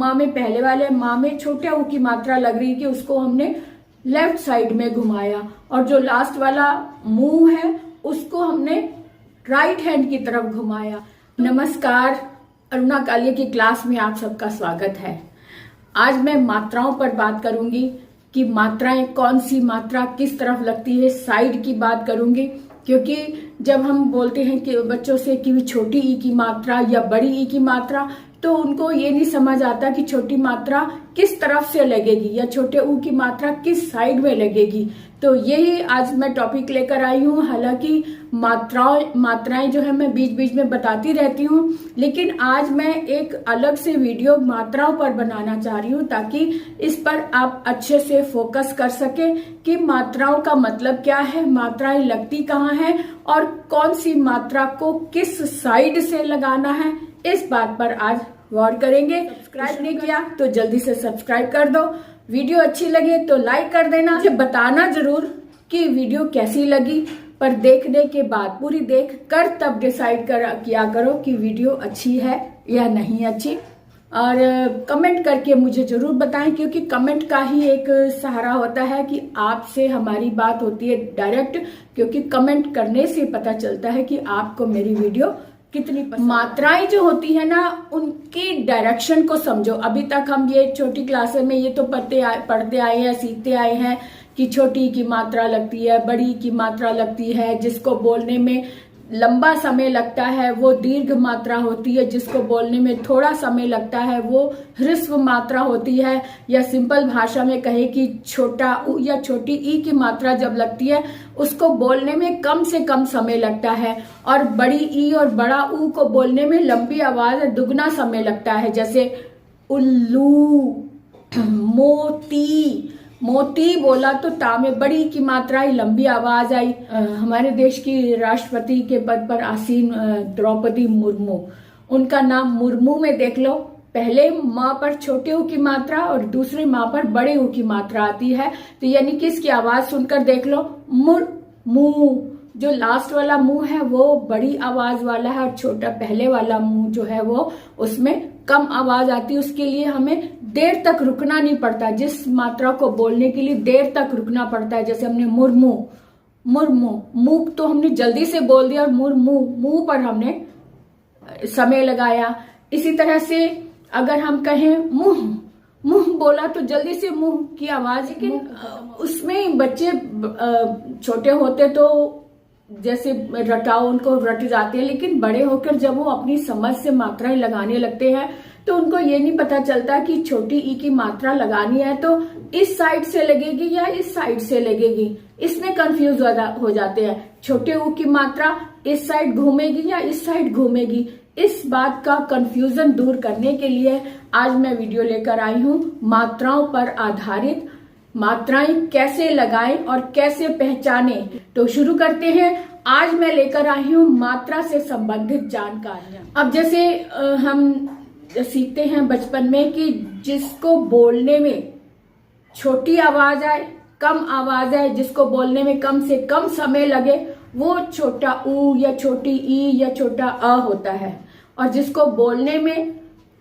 म में पहले वाले माँ में छोटे ऊ की मात्रा लग रही थी, उसको हमने लेफ्ट साइड में घुमाया, और जो लास्ट वाला मुंह है उसको हमने राइट हैंड की तरफ घुमाया। नमस्कार, अरुणा कालिया की क्लास में आप सबका स्वागत है। आज मैं मात्राओं पर बात करूंगी कि मात्राएं कौन सी मात्रा किस तरफ लगती है, साइड की बात करूंगी। क्योंकि जब हम बोलते हैं कि बच्चों से कि छोटी ई की मात्रा या बड़ी ई की मात्रा, तो उनको ये नहीं समझ आता कि छोटी मात्रा किस तरफ से लगेगी या छोटे ऊ की मात्रा किस साइड में लगेगी। तो यही आज मैं टॉपिक लेकर आई हूँ। हालांकि मात्राएं जो है मैं बीच बीच में बताती रहती हूँ, लेकिन आज मैं एक अलग से वीडियो मात्राओं पर बनाना चाह रही हूँ ताकि इस पर आप अच्छे से फोकस कर सके कि मात्राओं का मतलब क्या है, मात्राएं लगती कहाँ हैं और कौन सी मात्रा को किस साइड से लगाना है। इस बात पर आज गौर करेंगे। सब्सक्राइब नहीं किया तो जल्दी से सब्सक्राइब कर दो। वीडियो अच्छी लगे तो लाइक कर देना। मुझे बताना जरूर कि वीडियो कैसी लगी, पर देखने के बाद पूरी देख कर तब डिसाइड किया करो कि वीडियो अच्छी है या नहीं अच्छी। और कमेंट करके मुझे जरूर बताएं, क्योंकि कमेंट का ही एक सहारा होता है कि आपसे हमारी बात होती है डायरेक्ट। क्योंकि कमेंट करने से पता चलता है कि आपको मेरी वीडियो कितनी पसंद। मात्राएं जो होती है ना, उनकी डायरेक्शन को समझो। अभी तक हम ये छोटी क्लासें में ये तो पढ़ते आए हैं, सीखते आए हैं कि छोटी की मात्रा लगती है, बड़ी की मात्रा लगती है। जिसको बोलने में लंबा समय लगता है वो दीर्घ मात्रा होती है, जिसको बोलने में थोड़ा समय लगता है वो ह्रस्व मात्रा होती है। या सिंपल भाषा में कहे कि छोटा ऊ या छोटी ई की मात्रा जब लगती है उसको बोलने में कम से कम समय लगता है। और बड़ी ई और बड़ा ऊ को बोलने में लंबी आवाज दुगना समय लगता है। जैसे उल्लू, मोती। मोती बोला तो ता में बड़ी की मात्रा आई, लंबी आवाज आई। हमारे देश की राष्ट्रपति के पद पर आसीन द्रौपदी मुर्मू, उनका नाम मुर्मू में देख लो, पहले माँ पर छोटे ऊ की मात्रा और दूसरे माँ पर बड़े ऊ की मात्रा आती है। तो यानी कि इसकी आवाज सुनकर देख लो, मुर्मू। जो लास्ट वाला मुंह है वो बड़ी आवाज वाला है और छोटा पहले वाला मुंह जो है वो उसमें कम आवाज आती है। उसके लिए हमें देर तक रुकना नहीं पड़ता। जिस मात्रा को बोलने के लिए देर तक रुकना पड़ता है, जैसे हमने मुर्मू, मुर्मू, मुंह तो हमने जल्दी से बोल दिया और मुर्मू, मुंह पर हमने समय लगाया। इसी तरह से अगर हम कहें मुंह, मुंह बोला तो जल्दी से मुंह की आवाज। लेकिन उसमें बच्चे छोटे होते तो जैसे रटाओ उनको रट जाते हैं, लेकिन बड़े होकर जब वो अपनी समझ से मात्राएं लगाने लगते हैं तो उनको ये नहीं पता चलता कि छोटी ई की मात्रा लगानी है तो इस साइड से लगेगी या इस साइड से लगेगी। इसमें कंफ्यूज हो जाते हैं। छोटे ऊ की मात्रा इस साइड घूमेगी या इस साइड घूमेगी। इस बात का कंफ्यूजन दूर करने के लिए आज मैं वीडियो लेकर आई हूँ मात्राओं पर आधारित। मात्राएं कैसे लगाएं और कैसे पहचाने, तो शुरू करते हैं। आज मैं लेकर आई हूँ मात्रा से संबंधित जानकारियां। अब जैसे हम सीखते हैं बचपन में कि जिसको बोलने में छोटी आवाज आए, कम आवाज आए, जिसको बोलने में कम से कम समय लगे वो छोटा ऊ या छोटी ई या छोटा अ होता है। और जिसको बोलने में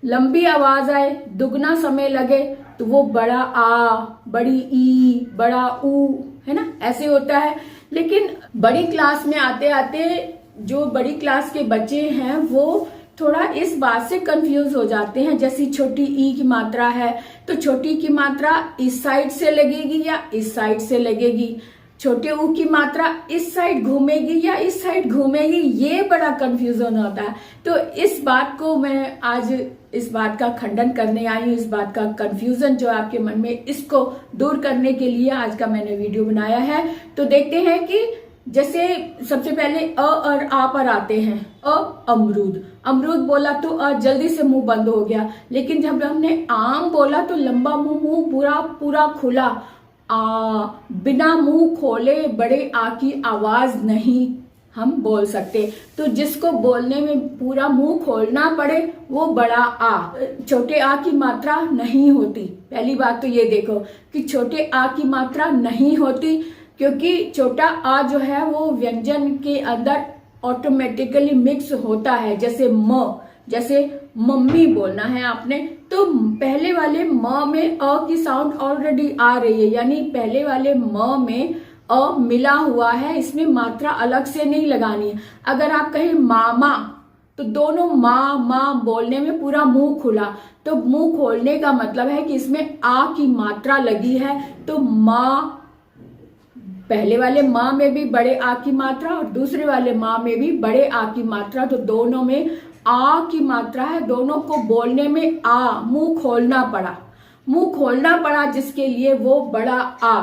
लंबी आवाज आए, दुगना समय लगे, तो वो बड़ा आ, बड़ी ई, बड़ा ऊ, है ना, ऐसे होता है। लेकिन बड़ी क्लास में आते आते जो बड़ी क्लास के बच्चे हैं वो थोड़ा इस बात से कंफ्यूज हो जाते हैं। जैसी छोटी ई की मात्रा है तो छोटी की मात्रा इस साइड से लगेगी या इस साइड से लगेगी। छोटे ऊ की मात्रा इस साइड घूमेगी या इस साइड घूमेगी, ये बड़ा कंफ्यूजन होता है। तो इस बात को मैं आज इस बात का खंडन करने आई हूँ। इस बात का कंफ्यूजन जो आपके मन में, इसको दूर करने के लिए आज का मैंने वीडियो बनाया है। तो देखते हैं कि जैसे सबसे पहले अ और आ पर आते हैं। अमरूद, अमरूद बोला तो जल्दी से मुंह बंद हो गया। लेकिन जब हमने आम बोला तो लंबा मुंह पूरा पूरा खुला। बिना मुंह खोले बड़े आ की आवाज नहीं हम बोल सकते। तो जिसको बोलने में पूरा मुंह खोलना पड़े वो बड़ा आ। छोटे आ की मात्रा नहीं होती। पहली बात तो ये देखो कि छोटे आ की मात्रा नहीं होती, क्योंकि छोटा आ जो है वो व्यंजन के अंदर ऑटोमेटिकली मिक्स होता है। जैसे मम्मी बोलना है आपने, तो पहले वाले म में अ की साउंड ऑलरेडी आ रही है, यानी पहले वाले म में अ मिला हुआ है, इसमें मात्रा अलग से नहीं लगानी है। अगर आप कहें मामा, तो दोनों माँ माँ बोलने में पूरा मुंह खुला, तो मुंह खोलने का मतलब है कि इसमें आ की मात्रा लगी है। तो माँ, पहले वाले माँ में भी बड़े आ की मात्रा और दूसरे वाले माँ में भी बड़े आ की मात्रा, तो दोनों में आ की मात्रा है। दोनों को बोलने में आ, मुंह खोलना पड़ा, मुंह खोलना पड़ा, जिसके लिए वो बड़ा आ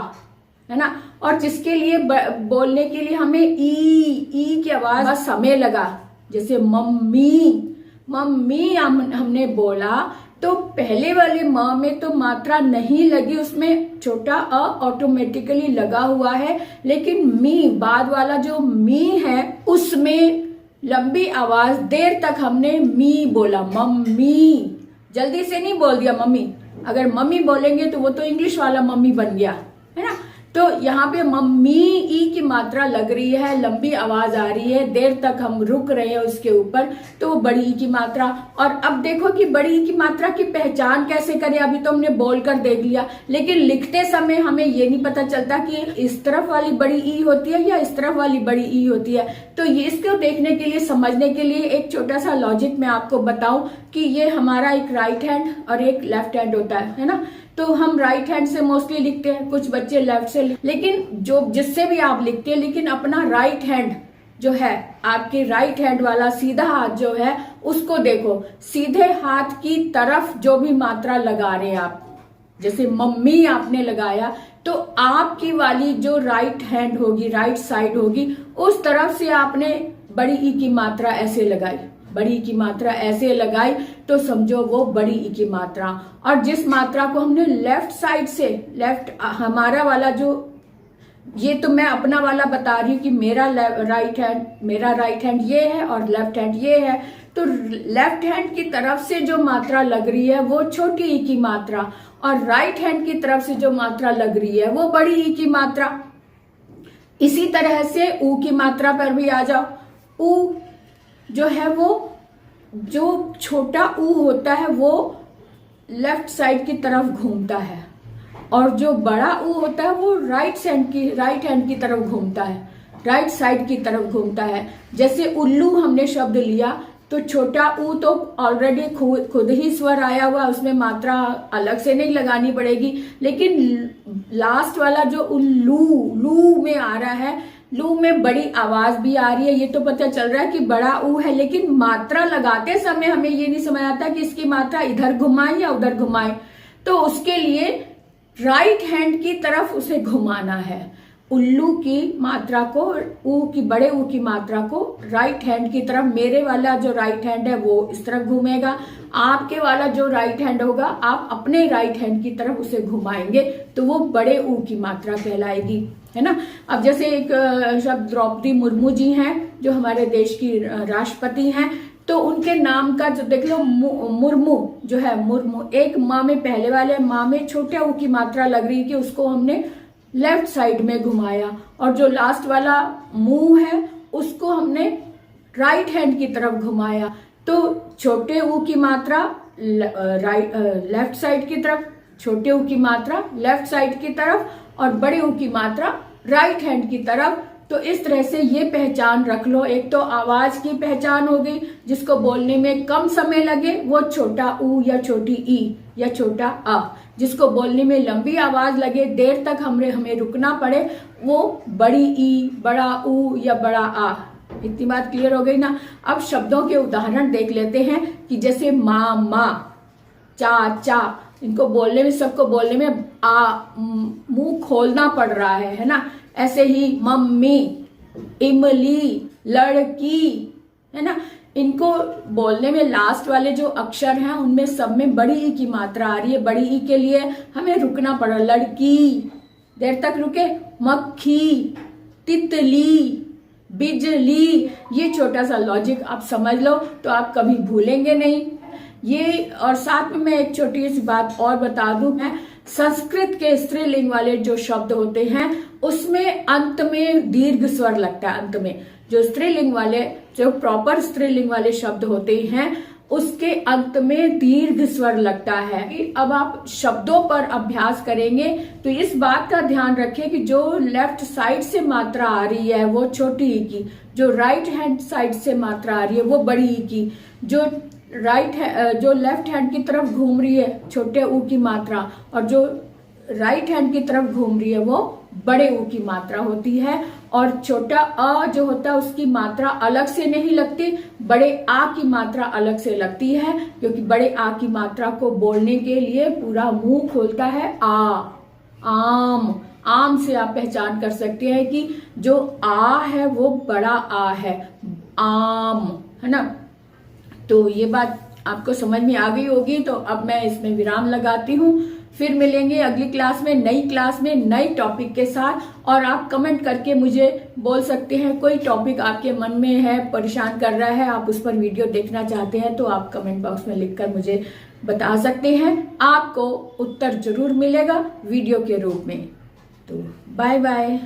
है ना। और जिसके लिए बोलने के लिए हमें ई की आवाज समय लगा, जैसे मम्मी, मम्मी हमने बोला, तो पहले वाले म में तो मात्रा नहीं लगी, उसमें छोटा अ ऑटोमेटिकली लगा हुआ है। लेकिन मी, बाद वाला जो मी है, उसमें लंबी आवाज, देर तक हमने मी बोला, मम्मी, जल्दी से नहीं बोल दिया मम्मी। अगर मम्मी बोलेंगे तो वो तो इंग्लिश वाला मम्मी बन गया, है ना। तो यहाँ पे मम्मी ई की मात्रा लग रही है, लंबी आवाज आ रही है, देर तक हम रुक रहे हैं उसके ऊपर, तो बड़ी ई की मात्रा। और अब देखो कि बड़ी ई की मात्रा की पहचान कैसे करें। अभी तो हमने बोलकर देख लिया, लेकिन लिखते समय हमें ये नहीं पता चलता कि इस तरफ वाली बड़ी ई होती है या इस तरफ वाली बड़ी ई होती है। तो ये इसको देखने के लिए, समझने के लिए एक छोटा सा लॉजिक मैं आपको बताऊं कि ये हमारा एक राइट हैंड और एक लेफ्ट हैंड होता है ना। तो हम राइट हैंड से मोस्टली लिखते हैं, कुछ बच्चे लेफ्ट से, लेकिन जो जिससे भी आप लिखते हैं, लेकिन अपना राइट हैंड जो है, आपके राइट हैंड वाला सीधा हाथ जो है, उसको देखो, सीधे हाथ की तरफ जो भी मात्रा लगा रहे हैं आप, जैसे मम्मी आपने लगाया, तो आपकी वाली जो राइट हैंड होगी, राइट साइड होगी, उस तरफ से आपने बड़ी ई की मात्रा ऐसे लगाई, बड़ी की मात्रा ऐसे लगाई, तो समझो वो बड़ी ई की मात्रा। और जिस मात्रा को हमने लेफ्ट साइड से, लेफ्ट हमारा वाला जो, ये तो मैं अपना वाला बता रही हूँ कि मेरा राइट हैंड ये है और लेफ्ट हैंड ये है, तो लेफ्ट हैंड की तरफ से जो मात्रा लग रही है वो छोटी ई की मात्रा, और राइट हैंड की तरफ से जो मात्रा लग रही है वो बड़ी ई की मात्रा। इसी तरह से ऊ की मात्रा पर भी आ जाओ। ऊ जो है, वो जो छोटा ऊ होता है वो लेफ्ट साइड की तरफ घूमता है, और जो बड़ा ऊ होता है वो राइट हैंड की तरफ घूमता है, राइट साइड की तरफ घूमता है। जैसे उल्लू हमने शब्द लिया, तो छोटा ऊ तो ऑलरेडी खुद ही स्वर आया हुआ, उसमें मात्रा अलग से नहीं लगानी पड़ेगी। लेकिन लास्ट वाला जो उल्लू, लू में आ रहा है, लू में बड़ी आवाज भी आ रही है, ये तो पता चल रहा है कि बड़ा ऊ है, लेकिन मात्रा लगाते समय हमें ये नहीं समझ आता कि इसकी मात्रा इधर घुमाएं या उधर घुमाएं। तो उसके लिए राइट हैंड की तरफ उसे घुमाना है। उल्लू की मात्रा को, बड़े ऊ की मात्रा को राइट हैंड की तरफ, मेरे वाला जो राइट हैंड है वो इस तरफ घूमेगा, आपके वाला जो राइट हैंड होगा आप अपने राइट हैंड की तरफ उसे घुमाएंगे, तो वो बड़े ऊ की मात्रा कहलाएगी, है ना। अब जैसे एक शब्द द्रौपदी मुर्मू जी हैं, जो हमारे देश की राष्ट्रपति हैं, तो उनके नाम का जो देख लो, मुर्मू जो है, मुर्मू, एक माँ में, पहले वाले माँ में छोटे ऊ की मात्रा लग रही है कि उसको हमने लेफ्ट साइड में घुमाया, और जो लास्ट वाला मुंह है उसको हमने राइट हैंड की तरफ घुमाया। तो छोटे ऊ की मात्रा लेफ्ट साइड की तरफ, छोटे ऊ की मात्रा लेफ्ट साइड की तरफ, और बड़े ऊ की मात्रा राइट हैंड की तरफ। तो इस तरह से ये पहचान रख लो। एक तो आवाज की पहचान हो गई, जिसको बोलने में कम समय लगे वो छोटा ऊ या छोटी ई या छोटा आ, जिसको बोलने में लंबी आवाज लगे, देर तक हमें रुकना पड़े, वो बड़ी ई, बड़ा ऊ या बड़ा आ। इतनी बात क्लियर हो गई ना। अब शब्दों के उदाहरण देख लेते हैं कि जैसे माँ, माँ, चा, चा, इनको बोलने में, सबको बोलने में मुंह खोलना पड़ रहा है ना। ऐसे ही मम्मी, इमली, लड़की, है ना, इनको बोलने में लास्ट वाले जो अक्षर हैं उनमें सब में बड़ी ई की मात्रा आ रही है। बड़ी ई के लिए हमें रुकना पड़ा, लड़की, देर तक रुके, मक्खी, तितली, बिजली। ये छोटा सा लॉजिक आप समझ लो तो आप कभी भूलेंगे नहीं ये। और साथ में मैं एक छोटी सी बात और बता दूं, मैं संस्कृत के स्त्रीलिंग वाले जो शब्द होते हैं उसमें अंत में दीर्घ स्वर लगता है। अंत में जो स्त्रीलिंग वाले, जो प्रॉपर स्त्रीलिंग वाले शब्द होते हैं उसके अंत में दीर्घ स्वर लगता है। अब आप शब्दों पर अभ्यास करेंगे तो इस बात का ध्यान रखें कि जो लेफ्ट साइड से मात्रा आ रही है वो छोटी ई की, जो राइट हैंड साइड से मात्रा आ रही है वो बड़ी ई की, जो लेफ्ट हैंड की तरफ घूम रही है छोटे ऊ की मात्रा, और जो राइट हैंड की तरफ घूम रही है वो बड़े ऊ की मात्रा होती है। और छोटा अ जो होता है उसकी मात्रा अलग से नहीं लगती, बड़े आ की मात्रा अलग से लगती है, क्योंकि बड़े आ की मात्रा को बोलने के लिए पूरा मुंह खोलता है आ। आम, आम से आप पहचान कर सकते हैं कि जो आ है वो बड़ा आ है, आम, है ना। तो ये बात आपको समझ में आ गई होगी। तो अब मैं इसमें विराम लगाती हूँ, फिर मिलेंगे अगली क्लास में, नई क्लास में नई टॉपिक के साथ। और आप कमेंट करके मुझे बोल सकते हैं, कोई टॉपिक आपके मन में है, परेशान कर रहा है, आप उस पर वीडियो देखना चाहते हैं तो आप कमेंट बॉक्स में लिखकर मुझे बता सकते हैं। आपको उत्तर जरूर मिलेगा वीडियो के रूप में। तो बाय बाय।